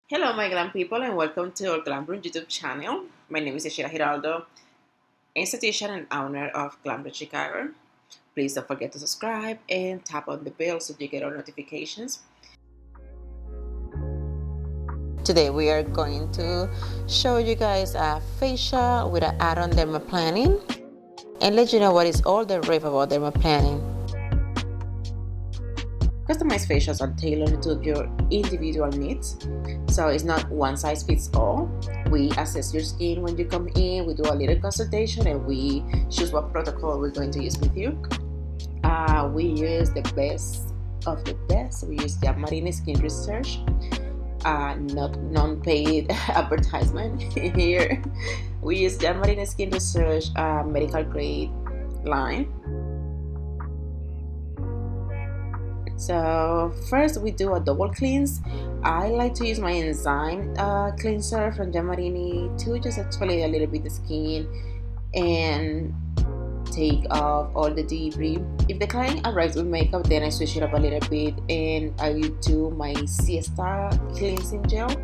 Hello, my glam people, and welcome to our Glamrūm YouTube channel. My name is Yashira Hiraldo, esthetician and owner of Glamrūm Chicago. Please don't forget to subscribe and tap on the bell so you get our notifications. Today we are going to show you guys a facial with an add-on dermaplaning and let you know what is all the rave about dermaplaning. Customized facials are tailored to your individual needs, so it's not one size fits all. We assess your skin when you come in, we do a little consultation, and we choose what protocol we're going to use with you. We use the best of the best. We use Glamrūm Skin Research, not non-paid advertisement here. We use Glamrūm Skin Research medical grade line. So first we do a double cleanse. I like to use my enzyme cleanser from Glamrūm to just exfoliate a little bit the skin and take off all the debris. If the client arrives with makeup, then I switch it up a little bit and I do my siesta cleansing gel.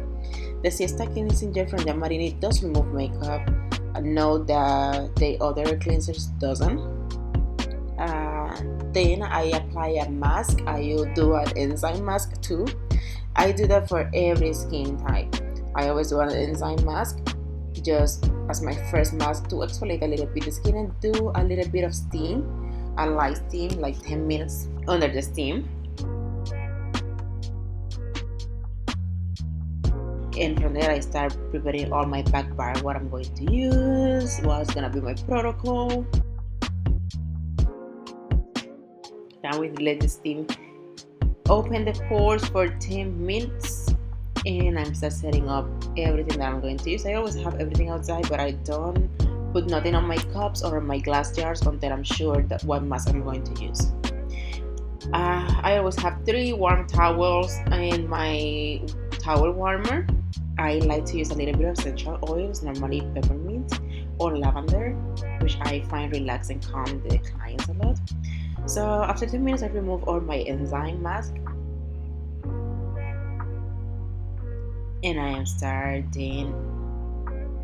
The siesta cleansing gel from Glamrūm does remove makeup. I know that the other cleansers doesn't. Then I apply a mask. I do an enzyme mask too. I do that for every skin type. I always do an enzyme mask just as my first mask to exfoliate a little bit the skin and do a little bit of steam, a light steam, like 10 minutes under the steam. And from there I start preparing all my back bar, what I'm going to use, what's gonna be my protocol. Now we let the steam open the pores for 10 minutes and I'm start setting up everything that I'm going to use. I always have everything outside, but I don't put nothing on my cups or on my glass jars until I'm sure that what mask I'm going to use. I always have 3 warm towels in my towel warmer. I like to use a little bit of essential oils, normally peppermint or lavender, which I find relax and calm the clients a lot. So after 10 minutes I remove all my enzyme mask and I am starting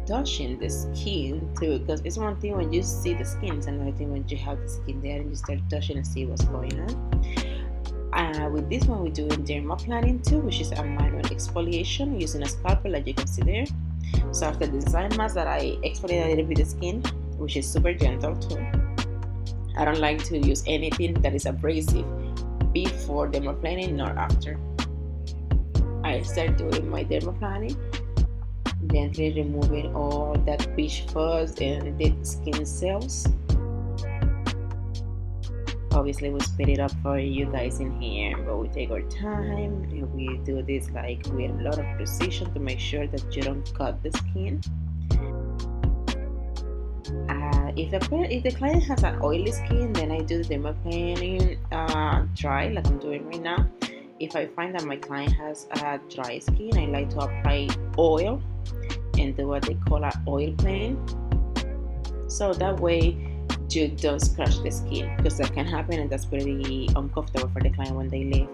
touching the skin too, because it's one thing when you see the skin, it's another thing when you have the skin there and you start touching and see what's going on. With this one we do in dermaplaning too, which is a minor exfoliation using a scalpel like you can see there. So after the enzyme mask that I exfoliate a little bit the skin, which is super gentle too. I don't like to use anything that is abrasive before dermaplaning nor after. I start doing my dermaplaning, gently removing all that peach fuzz and dead skin cells. Obviously we speed it up for you guys in here, but we take our time and we do this like with a lot of precision to make sure that you don't cut the skin. If the client has an oily skin, then I do the dermaplaning dry like I'm doing right now. If I find that my client has a dry skin, I like to apply oil and do what they call an oil plane. So that way you don't scratch the skin, because that can happen and that's pretty uncomfortable for the client when they leave.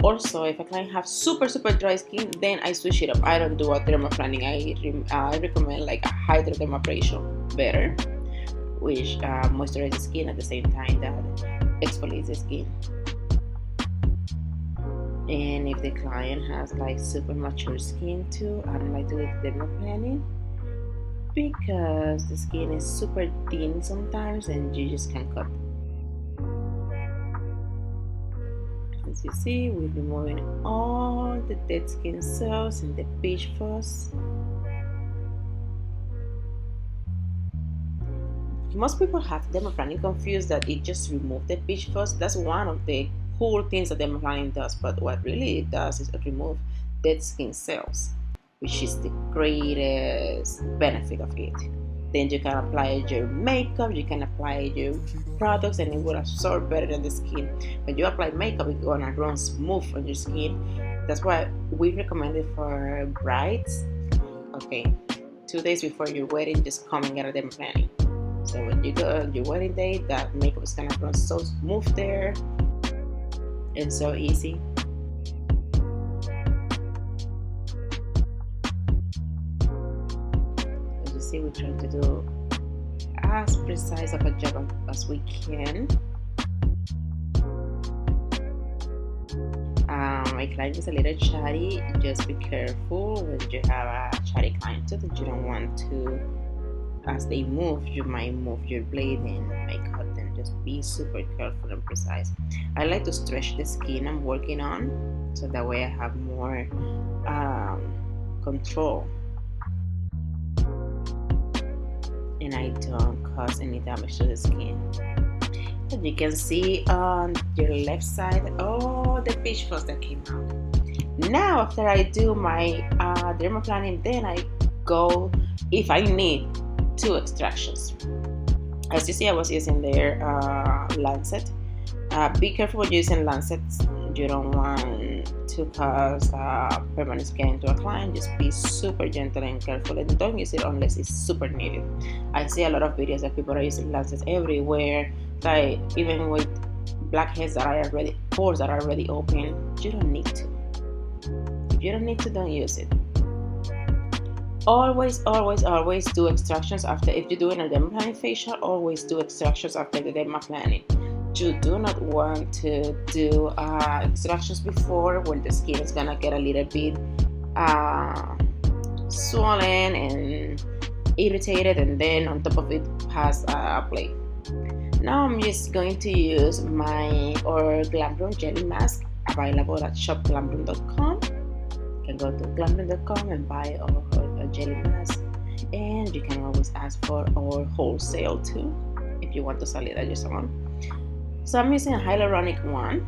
Also, if a client has super dry skin, then I switch it up. I don't do a dermaplaning. I recommend like a hydrodermabrasion better, which moisturizes the skin at the same time that exfoliates the skin. And if the client has like super mature skin too, I don't like to do dermaplaning because the skin is super thin sometimes and you just can't cut. As you see, we're removing all the dead skin cells and the peach fuzz. Most people have dermaplaning confused that it just removes the peach fuzz. That's one of the cool things that dermaplaning does, but what really it does is remove dead skin cells, which is the greatest benefit of it. Then you can apply your makeup, you can apply your products, and it will absorb better than the skin. When you apply makeup, it's gonna run smooth on your skin. That's why we recommend it for brides. Okay, 2 days before your wedding, just coming out of dermaplaning. So when you go on your wedding day, that makeup is gonna run so smooth there and so easy. easy. We try to do as precise of a job as we can. My client is a little chatty. Just be careful when you have a chatty client too, that you don't want to, as they move, you might move your blade and might cut them. Just be super careful and precise. I like to stretch the skin I'm working on, so that way I have more control and I don't cause any damage to the skin. As you can see on your left side, oh, the fish frost that came out. Now after I do my dermaplaning, then I go, if I need, 2 extractions. As you see, I was using their lancet. Be careful when using lancets. You don't want to cause permanent skin to a client. Just be super gentle and careful, and don't use it unless it's super needed. I see a lot of videos that people are using lancets everywhere, like even with blackheads that are already, pores that are already open. You don't need to. If you don't need to, don't use it. Always do extractions after. If you're doing a dermaplaning facial, always do extractions after the dermaplaning. You do not want to do extractions before, when the skin is gonna get a little bit swollen and irritated, and then on top of it has a blade. Now I'm just going to use my Glamrūm jelly mask, available at shopglamrūm.com. You can go to glamrūm.com and buy a jelly mask, and you can always ask for our wholesale too if you want to sell it at your salon. So I'm using a hyaluronic one.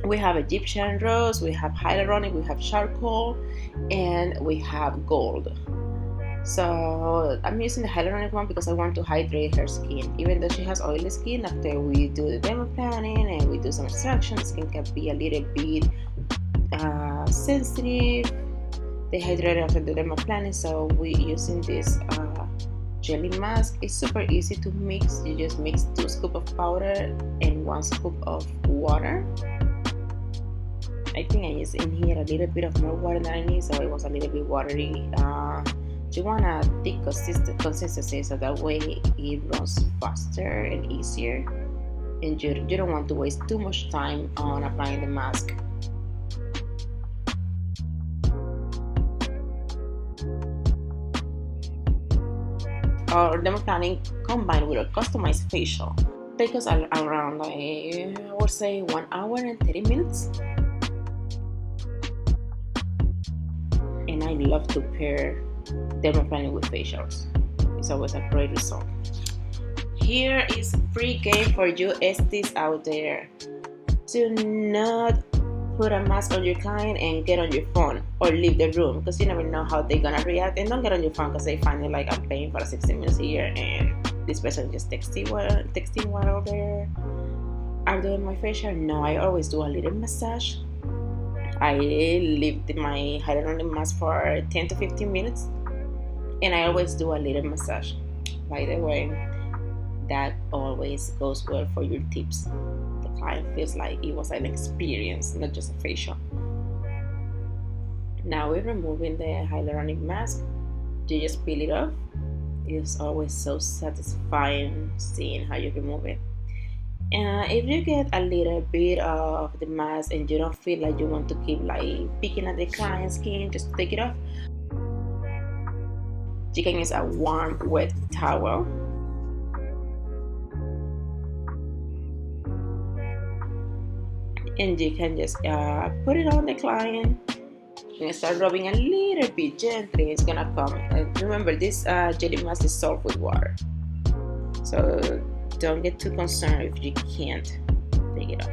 We have Egyptian rose, we have hyaluronic, we have charcoal, and we have gold. So I'm using the hyaluronic one because I want to hydrate her skin. Even though she has oily skin, after we do the dermaplaning and we do some extraction, the skin can be a little bit sensitive, dehydrated after the dermaplaning. So we're using this jelly mask. It's super easy to mix. You just mix 2 scoops of powder and 1 scoop of water. I think I used in here a little bit of more water than I need, so it was a little bit watery. You want a thick consistency, so that way it runs faster and easier, and you don't want to waste too much time on applying the mask. Our dermaplaning combined with a customized facial take us around, I would say, 1 hour and 30 minutes. And I love to pair dermaplaning with facials. It's always a great result. Here is a free game for you esties out there. Do not put a mask on your client and get on your phone or leave the room, because you never know how they're gonna react. And don't get on your phone because they find it like, I'm paying for 60 minutes a year and this person just texting while I'm doing my facial. No, I always do a little massage. I leave my hyaluronic mask for 10 to 15 minutes, and I always do a little massage. By the way, that always goes well for your tips. The client feels like it was an experience, not just a facial. Now we're removing the hyaluronic mask. You just peel it off. It's always so satisfying seeing how you remove it. And if you get a little bit of the mask and you don't feel like you want to keep like picking at the client's skin, just take it off. You can use a warm, wet towel. And you can just put it on the client and start rubbing a little bit gently. It's gonna come. Remember, this jelly mask is soaked with water, so don't get too concerned if you can't take it off.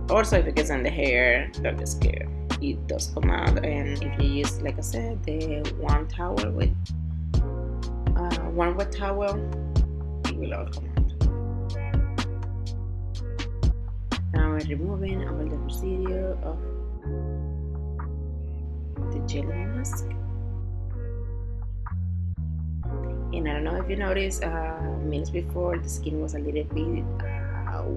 Also, if it gets on the hair, don't get scared. It does come out, and if you use, like I said, the warm towel with warm wet towel, it will all come out. Now we're removing all the residue of the jelly mask. And I don't know if you noticed, minutes before the skin was a little bit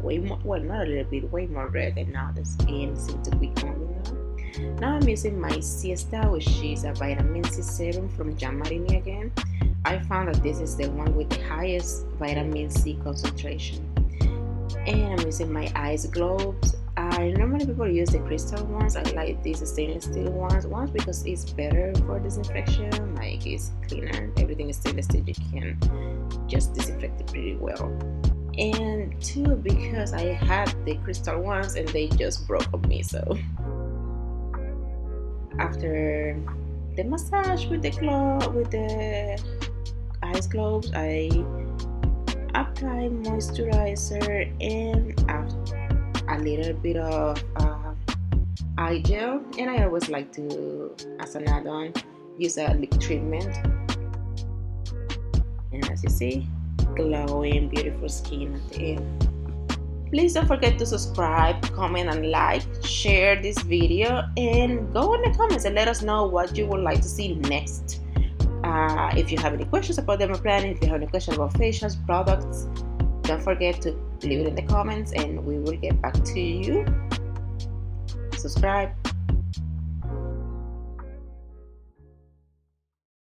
way more, well, not a little bit, way more red, and now the skin seems to be calming down. Now I'm using my Siesta, which is a vitamin C serum from Jean-Marie again. I found that this is the one with the highest vitamin C concentration. And I'm using my ice globes. I normally people use the crystal ones. I like these stainless steel ones because it's better for disinfection. Like it's cleaner. Everything is stainless steel. You can just disinfect it pretty well. And two, because I had the crystal ones and they just broke on me. So after the massage with the ice globes, I apply moisturizer and a little bit of eye gel. And I always like to, as an add-on, use a lip treatment. And as you see, glowing, beautiful skin at the end. Please don't forget to subscribe, comment, and like, share this video, and go in the comments and let us know what you would like to see next. If you have any questions about dermaplaning, if you have any questions about facials, products, don't forget to leave it in the comments and we will get back to you. Subscribe.